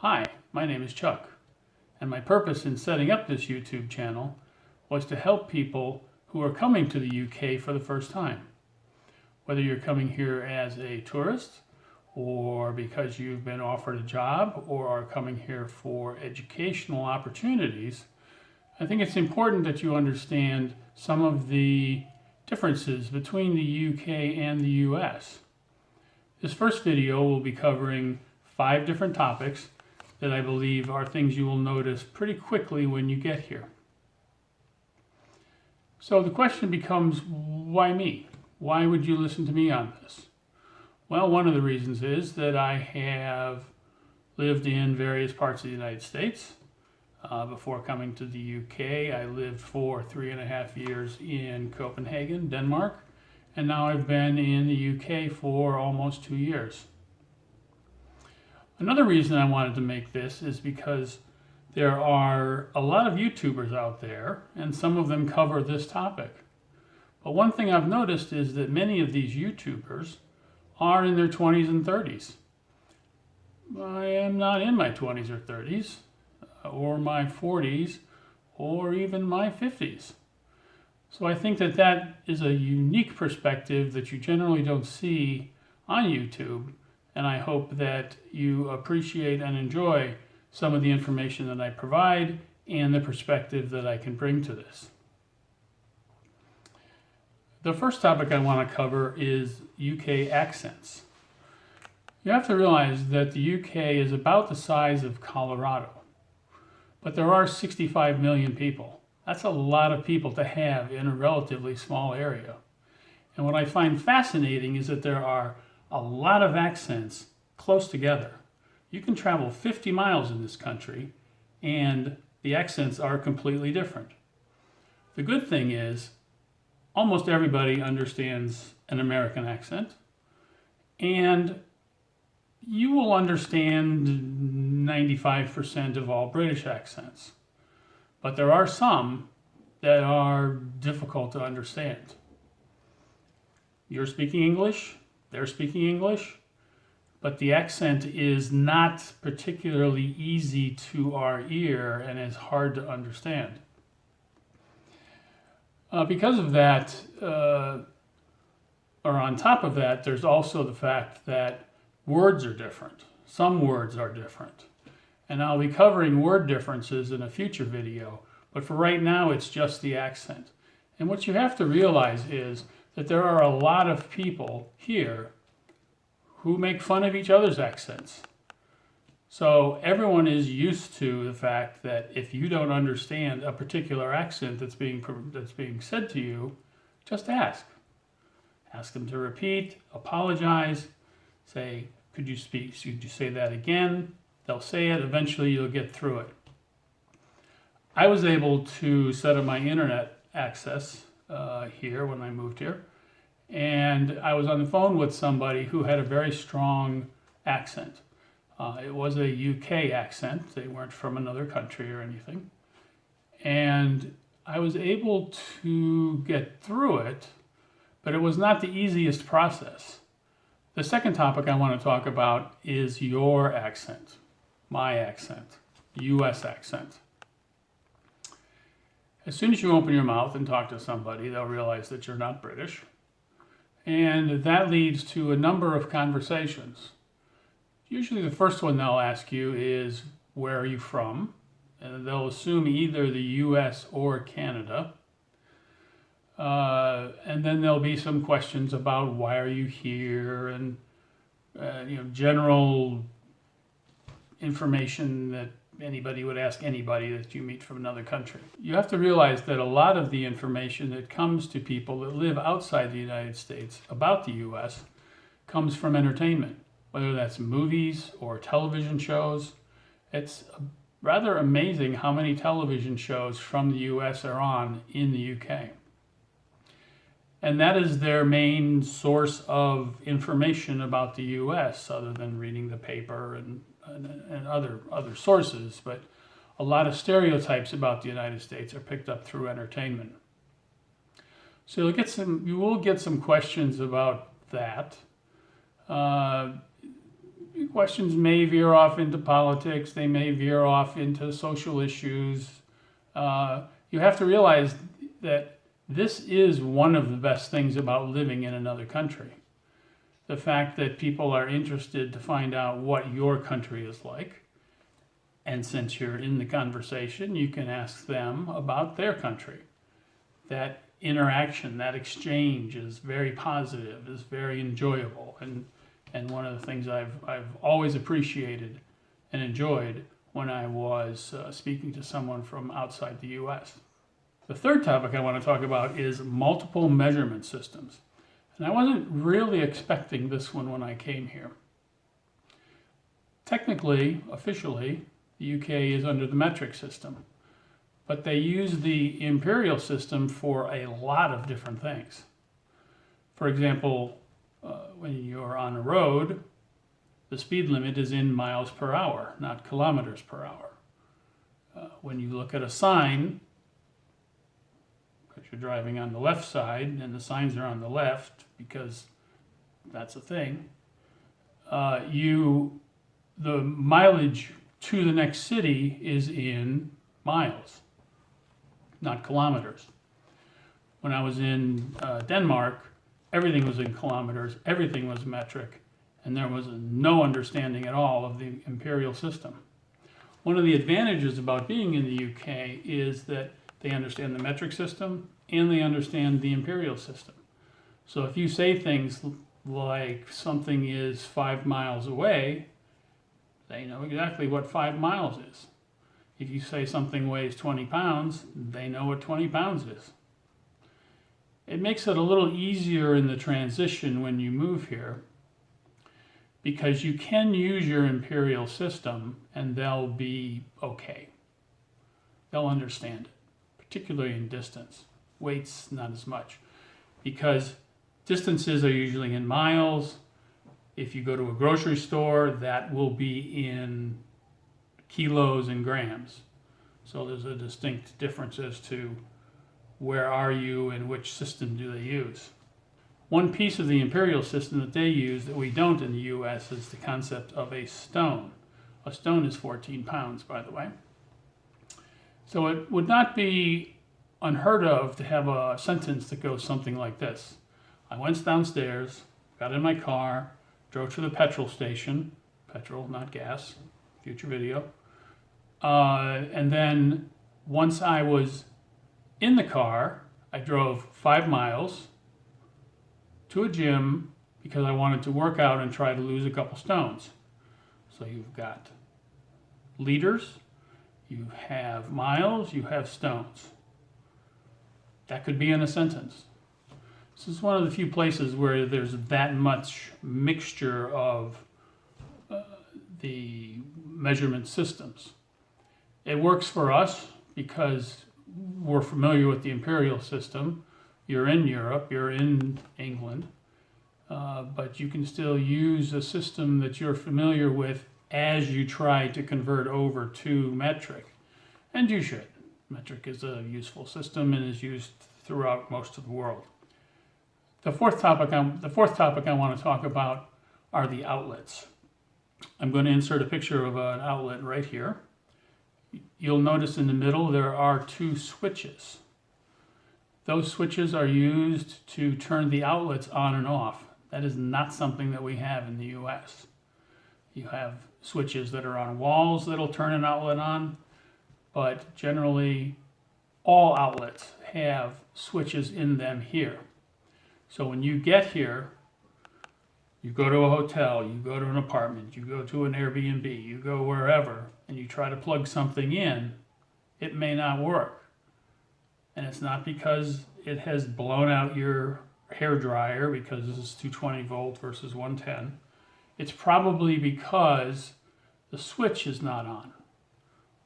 Hi, my name is Chuck, and my purpose in setting up this YouTube channel was to help people who are coming to the UK for the first time. Whether you're coming here as a tourist, or because you've been offered a job, or are coming here for educational opportunities, I think it's important that you understand some of the differences between the UK and the US. This first video will be covering 5 different topics that I believe are things you will notice pretty quickly when you get here. So the question becomes, why me? Why would you listen to me on this? Well, one of the reasons is that I have lived in various parts of the United States. Before coming to the UK, I lived for 3.5 years in Copenhagen, Denmark, and now I've been in the UK for almost 2 years. Another reason I wanted to make this is because there are a lot of YouTubers out there, and some of them cover this topic. But one thing I've noticed is that many of these YouTubers are in their 20s and 30s. I am not in my 20s or 30s, or my 40s, or even my 50s. So I think that that is a unique perspective that you generally don't see on YouTube, and I hope that you appreciate and enjoy some of the information that I provide and the perspective that I can bring to this. The first topic I want to cover is UK accents. You have to realize that the UK is about the size of Colorado, but there are 65 million people. That's a lot of people to have in a relatively small area. And what I find fascinating is that there are a lot of accents close together. You can travel 50 miles in this country and the accents are completely different. The good thing is almost everybody understands an American accent, and you will understand 95% of all British accents. But there are some that are difficult to understand. You're speaking English, they're speaking English, but the accent is not particularly easy to our ear and is hard to understand. Because of that, or on top of that, there's also the fact that words are different. Some words are different. And I'll be covering word differences in a future video, but for right now, it's just the accent. And what you have to realize is that there are a lot of people here who make fun of each other's accents. So everyone is used to the fact that if you don't understand a particular accent that's being said to you, just ask. Ask them to repeat, apologize, say, could you say that again? They'll say it, eventually you'll get through it. I was able to set up my internet access here when I moved here, and I was on the phone with somebody who had a very strong accent. It was a UK accent. They weren't from another country or anything. And I was able to get through it, but it was not the easiest process. The second topic I want to talk about is your accent, my accent, US accent. As soon as you open your mouth and talk to somebody, they'll realize that you're not British. And that leads to a number of conversations. Usually the first one they'll ask you is, where are you from? And they'll assume either the US or Canada. And then there'll be some questions about why are you here, and general information that anybody would ask anybody that you meet from another country. You have to realize that a lot of the information that comes to people that live outside the United States about the US comes from entertainment, whether that's movies or television shows. It's rather amazing how many television shows from the US are on in the UK. And that is their main source of information about the US, other than reading the paper and other sources. But a lot of stereotypes about the United States are picked up through entertainment. So you will get some questions about that. questions may veer off into politics, they may veer off into social issues. You have to realize that this is one of the best things about living in another country. The fact that people are interested to find out what your country is like. And since you're in the conversation, you can ask them about their country. That interaction, that exchange is very positive, is very enjoyable. And one of the things I've always appreciated and enjoyed when I was speaking to someone from outside the US. The third topic I want to talk about is multiple measurement systems. And I wasn't really expecting this one when I came here. Technically, officially, the UK is under the metric system, but they use the imperial system for a lot of different things. For example, when you're on a road, the speed limit is in miles per hour, not kilometers per hour. When you look at a sign, because you're driving on the left side and the signs are on the left because that's a thing, the mileage to the next city is in miles, not kilometers. When I was in Denmark, everything was in kilometers, everything was metric, and there was no understanding at all of the imperial system. One of the advantages about being in the UK is that they understand the metric system and they understand the imperial system. So if you say things like something is 5 miles away, they know exactly what 5 miles is. If you say something weighs 20 pounds, they know what 20 pounds is. It makes it a little easier in the transition when you move here because you can use your imperial system and they'll be okay. They'll understand it, particularly in distance. Weights, not as much, because distances are usually in miles. If you go to a grocery store, that will be in kilos and grams. So there's a distinct difference as to where are you and which system do they use. One piece of the imperial system that they use that we don't in the US is the concept of a stone. A stone is 14 pounds, by the way. So it would not be unheard of to have a sentence that goes something like this. I went downstairs, got in my car, drove to the petrol station, petrol, not gas, future video. And then once I was in the car, I drove 5 miles to a gym because I wanted to work out and try to lose a couple stones. So you've got liters, you have miles, you have stones. That could be in a sentence. This is one of the few places where there's that much mixture of the measurement systems. It works for us because we're familiar with the imperial system. You're in Europe, you're in England, but you can still use a system that you're familiar with as you try to convert over to metric. And you should. Metric is a useful system and is used throughout most of the world. The fourth topic I want to talk about are the outlets. I'm going to insert a picture of an outlet right here. You'll notice in the middle there are 2 switches. Those switches are used to turn the outlets on and off. That is not something that we have in the US. You have switches that are on walls that'll turn an outlet on, but generally all outlets have switches in them here. So when you get here, you go to a hotel, you go to an apartment, you go to an Airbnb, you go wherever, and you try to plug something in, it may not work. And it's not because it has blown out your hair dryer because this is 220 volt versus 110. It's probably because the switch is not on.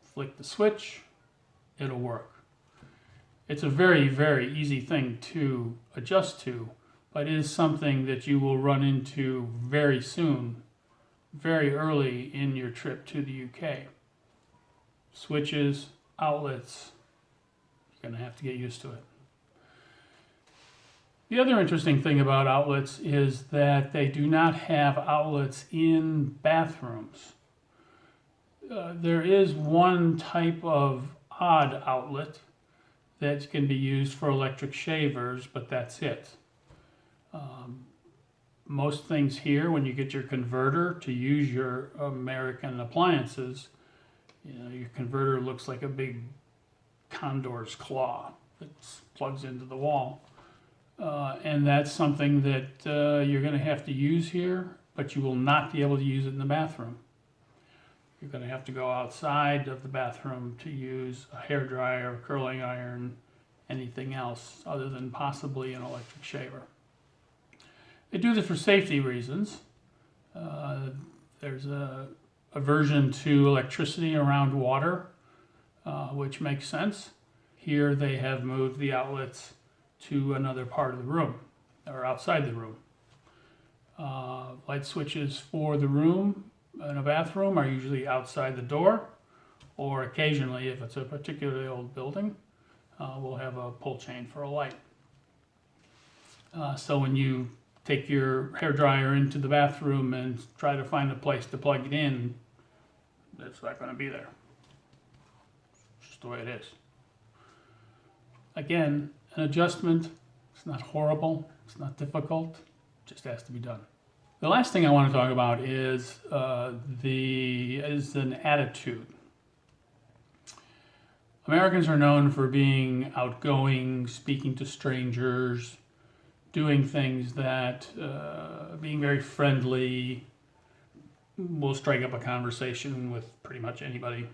Flick the switch, it'll work. It's a very, very easy thing to adjust to, but it is something that you will run into very soon, very early in your trip to the UK. Switches, outlets, you're going to have to get used to it. The other interesting thing about outlets is that they do not have outlets in bathrooms. There is one type of odd outlet that can be used for electric shavers, but that's it. Most things here, when you get your converter to use your American appliances, your converter looks like a big condor's claw that plugs into the wall. And that's something that you're going to have to use here, but you will not be able to use it in the bathroom. You're going to have to go outside of the bathroom to use a hairdryer, a curling iron, anything else other than possibly an electric shaver. They do this for safety reasons. There's a aversion to electricity around water, which makes sense. Here they have moved the outlets to another part of the room or outside the room. Light switches for the room in a bathroom are usually outside the door, or occasionally, if it's a particularly old building, we'll have a pull chain for a light. So when you take your hairdryer into the bathroom and try to find a place to plug it in, it's not going to be there. It's just the way it is. Again, an adjustment. It's not horrible. It's not difficult. It just has to be done. The last thing I want to talk about is an attitude. Americans are known for being outgoing, speaking to strangers, doing things that, being very friendly. We'll strike up a conversation with pretty much anybody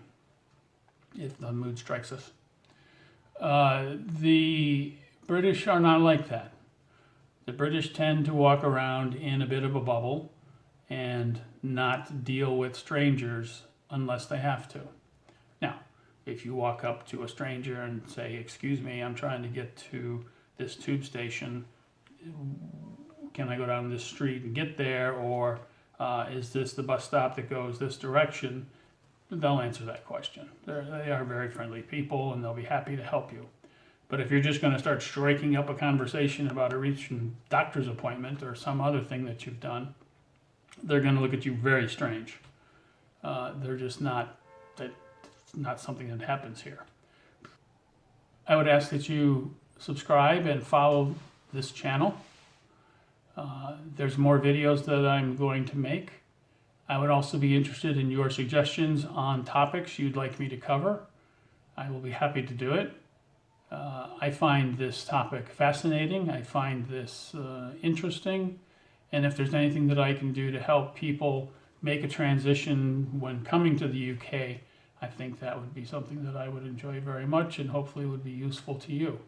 if the mood strikes us. The British are not like that. The British tend to walk around in a bit of a bubble and not deal with strangers unless they have to. Now, if you walk up to a stranger and say, "Excuse me, I'm trying to get to this tube station. Can I go down this street and get there?" Or is this the bus stop that goes this direction? They'll answer that question. They are very friendly people and they'll be happy to help you. But if you're just going to start striking up a conversation about a recent doctor's appointment or some other thing that you've done, they're going to look at you very strange. They're just not something that happens here. I would ask that you subscribe and follow this channel. There's more videos that I'm going to make. I would also be interested in your suggestions on topics you'd like me to cover. I will be happy to do it. I find this topic fascinating. I find this interesting. And if there's anything that I can do to help people make a transition when coming to the UK, I think that would be something that I would enjoy very much and hopefully would be useful to you.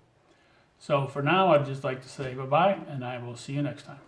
So for now, I'd just like to say bye-bye, and I will see you next time.